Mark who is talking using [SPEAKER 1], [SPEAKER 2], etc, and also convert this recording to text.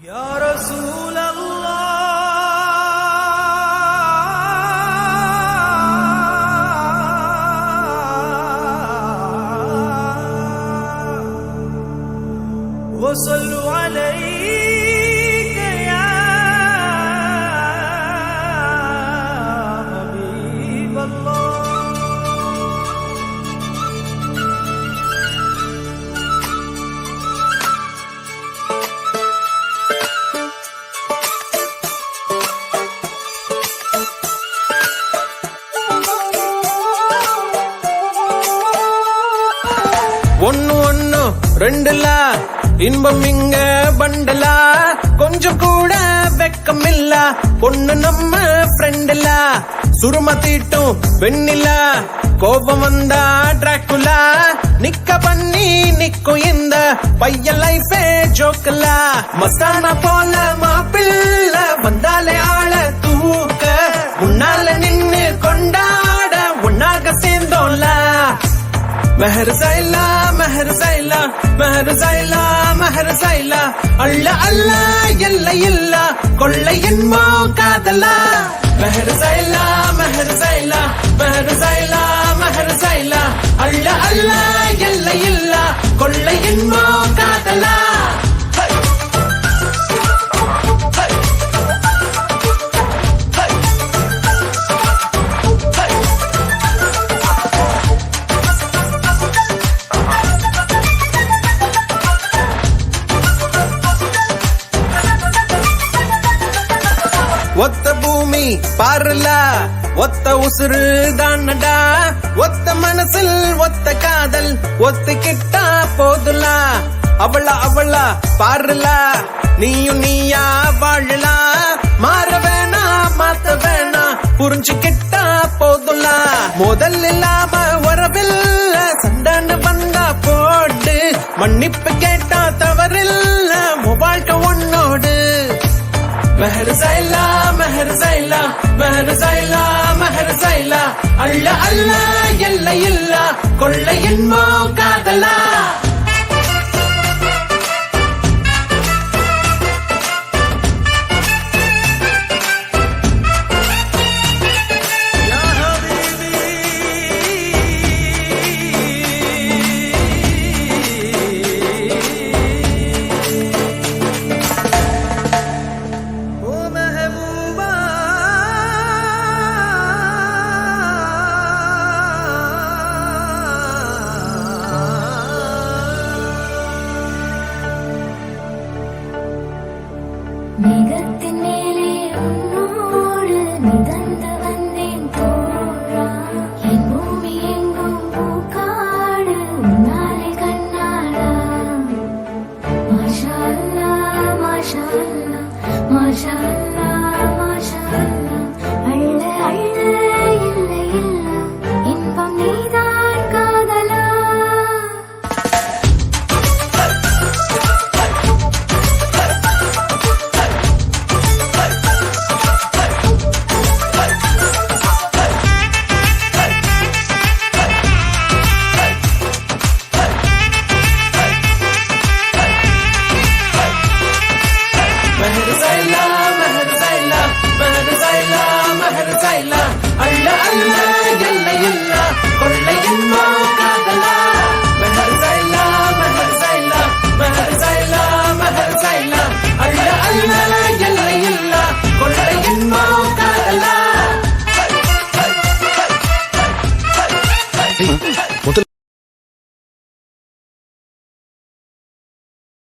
[SPEAKER 1] يا رسول الله وصلوا عليك يا حبيب الله. ஒன்னு ஒன்னு ரெண்டுல இன்பம் இங்க பண்டலா, கொஞ்சம் கூட வெக்கம் இல்ல, பொண்ணு நம்ம ஃப்ரெண்டுல, சுரும தீட்டும் வெண்ணில, கோபம் வந்தா டிராக்குலா, நிக்க பண்ணி நிக்கும் இந்த பையன் லைஃபே ஜோக்கல, மஸ்தானா போல மாப்பிள்ள வந்தாலே ஆள தூக்க, முன்னால நின்னு கொண்டாட ஒன்னாக சேர்ந்தோம்ல. மெஹர் சைலா மெஹர் சைலா மெஹர் சைலா மெஹர் சைலா, அள்ள அல்ல எல்லை இல்ல கொள்ளை என்மோ காதலா. மெஹர் சைலா மெஹர் சைலா மெஹர் சைலா மெஹர் சைலா, அள்ள அல்ல எல்லை இல்ல கொள்ளை என்மோ காதலா. ஒத்த பூமி பாருல, ஒத்த உசுறு தானடா, ஒத்த மனசில் ஒத்த காதல் ஒத்துக்கிட்டா போதுலா. அவளா அவளா பாருல, நீயும் நீயா வாழலா, மாற வேணா மாத்த வேணா புரிஞ்சுக்கிட்டா போதுலா. முதல் இல்லாம உறவில்ல, சண்டான்னு வந்தா போட்டு மன்னிப்பு கேட்டா தவறில்ல, வாழ்க்கை ஒன்னோடு. மெஹர் சைலா மெஹர் சைலா மெஹர் சைலா மெஹர் சைலா, அள்ள அல்ல எல்லை இல்ல கொள்ளை என்மோ காதலா.
[SPEAKER 2] मेघ